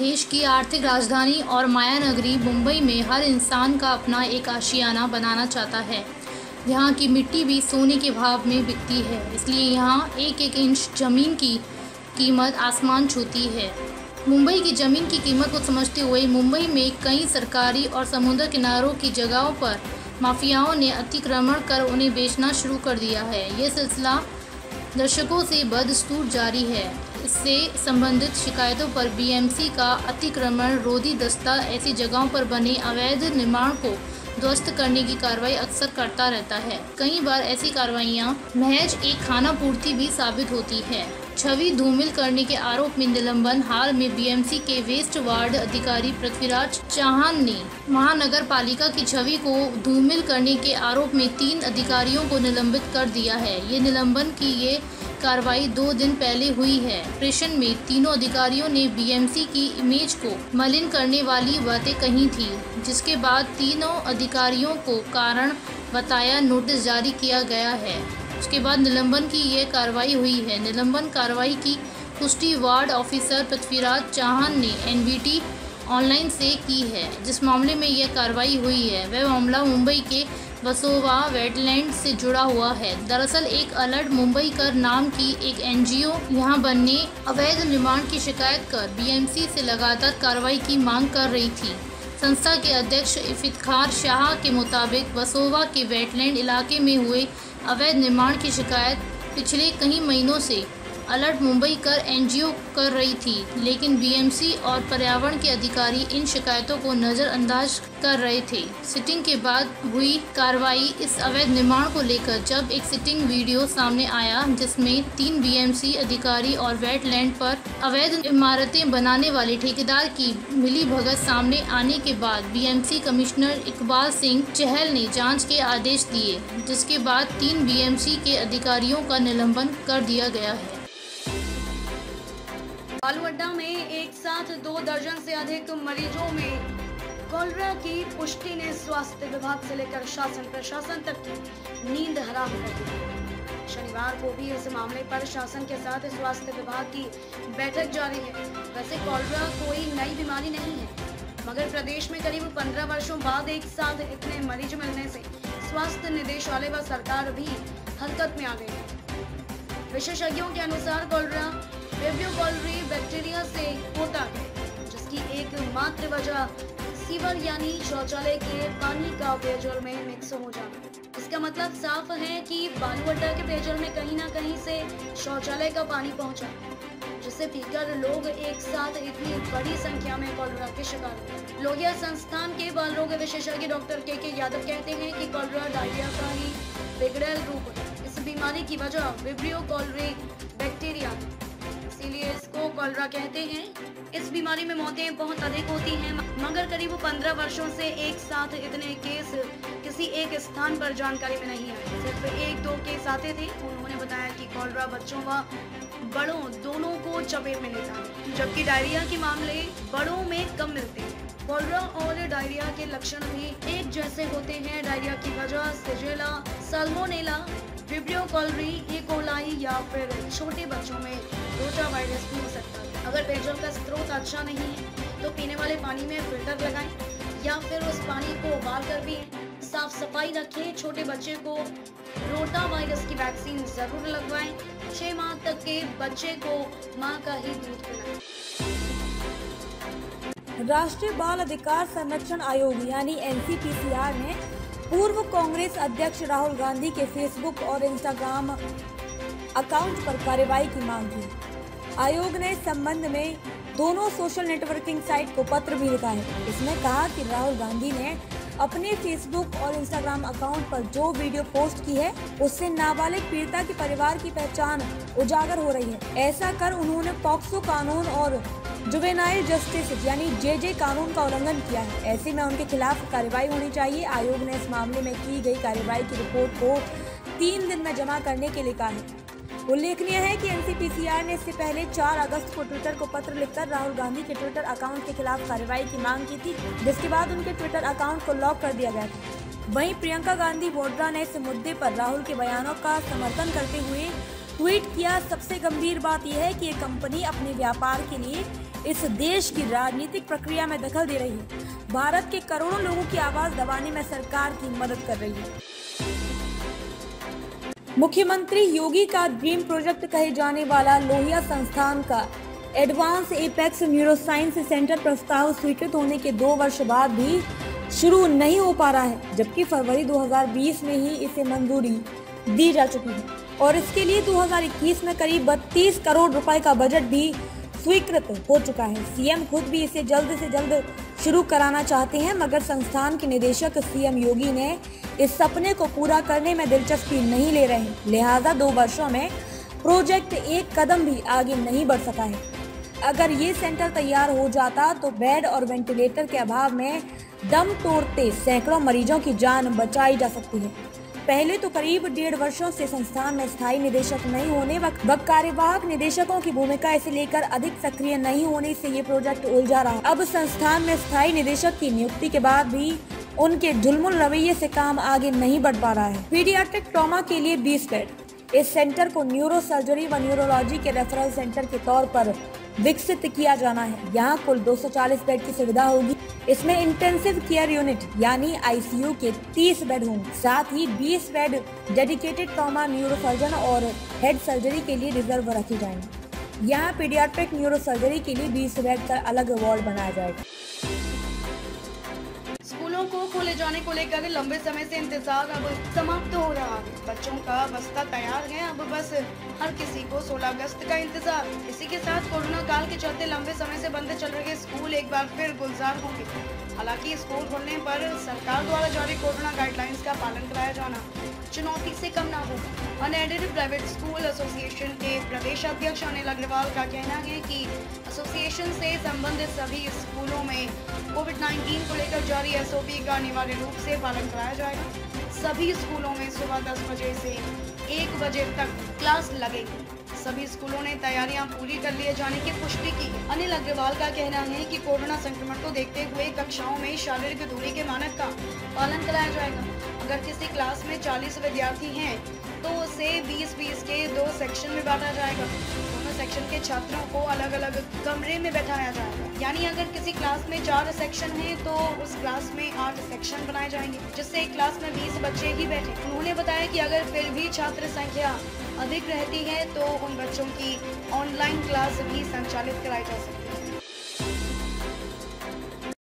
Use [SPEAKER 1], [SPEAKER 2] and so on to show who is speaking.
[SPEAKER 1] देश की आर्थिक राजधानी और माया नगरी मुंबई में हर इंसान का अपना एक आशियाना बनाना चाहता है। यहाँ की मिट्टी भी सोने के भाव में बिकती है, इसलिए यहाँ एक एक इंच ज़मीन की कीमत आसमान छूती है। मुंबई की ज़मीन की कीमत को समझते हुए मुंबई में कई सरकारी और समुद्र किनारों की जगहों पर माफियाओं ने अतिक्रमण कर उन्हें बेचना शुरू कर दिया है। ये सिलसिला दशकों से बदस्तूर जारी है। इससे संबंधित शिकायतों पर बीएमसी का अतिक्रमण रोधी दस्ता ऐसी जगहों पर बने अवैध निर्माण को ध्वस्त करने की कार्रवाई अक्सर करता रहता है। कई बार ऐसी कार्रवाइयां महज एक खानापूर्ति भी साबित होती है। छवि धूमिल करने के आरोप में निलंबन। हाल में बीएमसी के वेस्ट वार्ड अधिकारी पृथ्वीराज चौहान ने महानगर पालिका की छवि को धूमिल करने के आरोप में 3 अधिकारियों को निलंबित कर दिया है। ये निलंबन की कार्रवाई 2 दिन पहले हुई है। ऑपरेशन में तीनों अधिकारियों ने बीएमसी की इमेज को मलिन करने वाली बातें कही थी, जिसके बाद तीनों अधिकारियों को कारण बताया नोटिस जारी किया गया है। उसके बाद निलंबन की ये कार्रवाई हुई है। निलंबन कार्रवाई की पुष्टि वार्ड ऑफिसर पृथ्वीराज चौहान ने एनबीटी ऑनलाइन से की है। जिस मामले में यह कार्रवाई हुई है वह मामला मुंबई के वसोवा वेटलैंड से जुड़ा हुआ है। दरअसल एक अलर्ट मुंबई कर नाम की एक एनजीओ यहाँ बनने अवैध निर्माण की शिकायत कर बीएमसी से लगातार कार्रवाई की मांग कर रही थी। संस्था के अध्यक्ष इफ्तिखार शाह के मुताबिक वसोवा के वेटलैंड इलाके में हुए अवैध निर्माण की शिकायत पिछले कई महीनों से अलर्ट मुंबई कर एनजीओ कर रही थी, लेकिन बीएमसी और पर्यावरण के अधिकारी इन शिकायतों को नज़रअंदाज कर रहे थे। सिटिंग के बाद हुई कार्रवाई इस अवैध निर्माण को लेकर, जब एक सिटिंग वीडियो सामने आया जिसमें 3 बीएमसी अधिकारी और वेटलैंड पर अवैध इमारतें बनाने वाले ठेकेदार की मिलीभगत सामने आने के बाद बीएमसी कमिश्नर इकबाल सिंह चहल ने जाँच के आदेश दिए, जिसके बाद 3 बीएमसी के अधिकारियों का निलंबन कर दिया गया है।
[SPEAKER 2] बालू अड्डा में एक साथ 2 दर्जन से अधिक मरीजों में कोलेरा की पुष्टि ने स्वास्थ्य विभाग से लेकर शासन प्रशासन तक की नींद हराम कर दी। शनिवार को भी इस मामले पर शासन के साथ स्वास्थ्य विभाग की बैठक जारी है। वैसे कोलेरा कोई नई बीमारी नहीं है, मगर प्रदेश में करीब 15 वर्षों बाद एक साथ इतने मरीज मिलने से स्वास्थ्य निदेशालय व सरकार भी हरकत में आ गई है। विशेषज्ञों के अनुसार कोलेरा विब्रियो कोलेरी बैक्टीरिया से होता है, जिसकी एकमात्र वजह सीवर यानी शौचालय के पानी का पेयजल में मिक्स हो जाना। इसका मतलब साफ है कि बालू अड्डा के पेयजल में कहीं ना कहीं से शौचालय का पानी पहुंचा, जिससे पीकर लोग एक साथ इतनी बड़ी संख्या में कोलेरा के शिकार हुए। लोहिया संस्थान के बाल रोग विशेषज्ञ डॉक्टर के यादव कहते हैं कि कोलेरा डायरिया का ही बिगड़ेल रूप है। इस बीमारी की वजह विब्रियो कोलेरी बैक्टीरिया, इसीलिए इसको कोलेरा कहते हैं। इस बीमारी में मौतें बहुत अधिक होती हैं, मगर करीब 15 वर्षों से एक साथ इतने केस किसी एक स्थान पर जानकारी में नहीं आए। सिर्फ 1-2 केस आते थे। उन्होंने बताया कि कोलेरा बच्चों व बड़ों दोनों को चपेट में लेता है, जबकि डायरिया के मामले बड़ों में कम मिलते हैं। कोलेरा और डायरिया के लक्षण भी एक जैसे होते हैं। डायरिया की वजह shigella, salmonella, vibrio cholerae, E coli या फिर छोटे बच्चों में रोटा वायरस भी हो सकता है। अगर पेयजल का स्रोत अच्छा नहीं है तो पीने वाले पानी में फिल्टर लगाएं या फिर उस पानी को उबाल कर पिएं। साफ सफाई रखें। छोटे बच्चे को रोटा वायरस की वैक्सीन जरूर लगवाएं। 6 माह तक के बच्चे को मां का ही दूध पिलाएं।
[SPEAKER 3] राष्ट्रीय बाल अधिकार संरक्षण आयोग यानी एनसीपीसीआर ने पूर्व कांग्रेस अध्यक्ष राहुल गांधी के फेसबुक और इंस्टाग्राम अकाउंट पर कार्रवाई की मांग की। आयोग ने इस संबंध में दोनों सोशल नेटवर्किंग साइट को पत्र भी लिखा है। इसमें कहा कि राहुल गांधी ने अपने फेसबुक और इंस्टाग्राम अकाउंट पर जो वीडियो पोस्ट की है उससे नाबालिग पीड़िता के परिवार की पहचान उजागर हो रही है। ऐसा कर उन्होंने पॉक्सो कानून और जुवेनाइल जस्टिस यानी जेजे कानून का उल्लंघन किया है। ऐसे में उनके खिलाफ कार्रवाई होनी चाहिए। आयोग ने इस मामले में की गई कार्रवाई की रिपोर्ट को 3 दिन में जमा करने के लिए कहा है। उल्लेखनीय है कि एनसीपीसीआर ने इससे पहले 4 अगस्त को ट्विटर को पत्र लिखकर राहुल गांधी के ट्विटर अकाउंट के खिलाफ कार्रवाई की मांग की थी, जिसके बाद उनके ट्विटर अकाउंट को लॉक कर दिया गया था। वहीं प्रियंका गांधी वाड्रा ने इस मुद्दे पर राहुल के बयानों का समर्थन करते हुए ट्वीट किया। सबसे गंभीर बात यह है कि ये कंपनी अपने व्यापार के लिए इस देश की राजनीतिक प्रक्रिया में दखल दे रही है। भारत के करोड़ों लोगों की आवाज दबाने में सरकार की मदद कर रही है। मुख्यमंत्री योगी का ड्रीम प्रोजेक्ट कहे जाने वाला लोहिया संस्थान का एडवांस एपेक्स न्यूरोसाइंस सेंटर प्रस्ताव स्वीकृत होने के 2 वर्ष बाद भी शुरू नहीं हो पा रहा है, जबकि फरवरी 2020 में ही इसे मंजूरी दी जा चुकी है और इसके लिए 2021 में करीब 32 करोड़ रुपए का बजट भी स्वीकृत हो चुका है। सीएम खुद भी इसे जल्द से जल्द शुरू कराना चाहते हैं, मगर संस्थान के निदेशक सीएम योगी ने इस सपने को पूरा करने में दिलचस्पी नहीं ले रहे हैं। लिहाजा 2 वर्षों में प्रोजेक्ट एक कदम भी आगे नहीं बढ़ सका है। अगर ये सेंटर तैयार हो जाता तो बेड और वेंटिलेटर के अभाव में दम तोड़ते सैकड़ों मरीजों की जान बचाई जा सकती है। पहले तो करीब 1.5 वर्षों से संस्थान में स्थायी निदेशक नहीं होने व कार्यवाहक निदेशकों की भूमिका इसे लेकर अधिक सक्रिय नहीं होने से ये प्रोजेक्ट उलझा रहा। अब संस्थान में स्थायी निदेशक की नियुक्ति के बाद भी उनके ढुलमुल रवैये से काम आगे नहीं बढ़ पा रहा है। पीडियाट्रिक ट्रॉमा के लिए 20 बेड। इस सेंटर को न्यूरो सर्जरी व न्यूरोलॉजी के रेफरल सेंटर के तौर पर विकसित किया जाना है। यहाँ कुल 240 बेड की सुविधा होगी। इसमें इंटेंसिव केयर यूनिट यानी आईसीयू के 30 बेड होंगे। साथ ही 20 बेड डेडिकेटेड ट्रॉमा न्यूरोसर्जन और हेड सर्जरी के लिए रिजर्व रखे जाएंगे। यहाँ पीडियाट्रिक न्यूरो सर्जरी के लिए 20 बेड का अलग वार्ड बनाया जाएगा।
[SPEAKER 2] स्कूलों को खोले जाने को लेकर लंबे समय से इंतजार अब समाप्त हो रहा है। बच्चों का बस्ता तैयार है, अब बस हर किसी को 16 अगस्त का इंतजार। इसी के साथ कोरोना काल के चलते लंबे समय से बंद चल रहे स्कूल एक बार फिर गुलजार होंगे। हालांकि स्कूल खोलने पर सरकार द्वारा जारी कोरोना गाइडलाइंस का पालन कराया जाना चुनौती से कम ना होगा। अनएडेड प्राइवेट स्कूल एसोसिएशन के प्रदेश अध्यक्ष अनिल अग्रवाल का कहना है कि एसोसिएशन से संबंधित सभी स्कूलों में कोविड-19 को लेकर जारी एसओपी का अनिवार्य रूप से पालन कराया जाएगा। सभी स्कूलों में सुबह 10 बजे से 1 बजे तक क्लास लगेगी। सभी स्कूलों ने तैयारियां पूरी कर लिए जाने की पुष्टि की। अनिल अग्रवाल का कहना है कि कोरोना संक्रमण को देखते हुए कक्षाओं में शारीरिक दूरी के मानक का पालन कराया जाएगा। अगर किसी क्लास में 40 विद्यार्थी हैं तो उसे 20-20 के 2 सेक्शन में बांटा जाएगा। दोनों सेक्शन के छात्रों को अलग अलग कमरे में बैठाया जाएगा। यानी अगर किसी क्लास में 4 सेक्शन हैं तो उस क्लास में 8 सेक्शन बनाए जाएंगे, जिससे एक क्लास में 20 बच्चे ही बैठे। उन्होंने बताया कि अगर फिर भी छात्र संख्या अधिक रहती है तो उन बच्चों की ऑनलाइन क्लास भी संचालित कराई जा सकती है।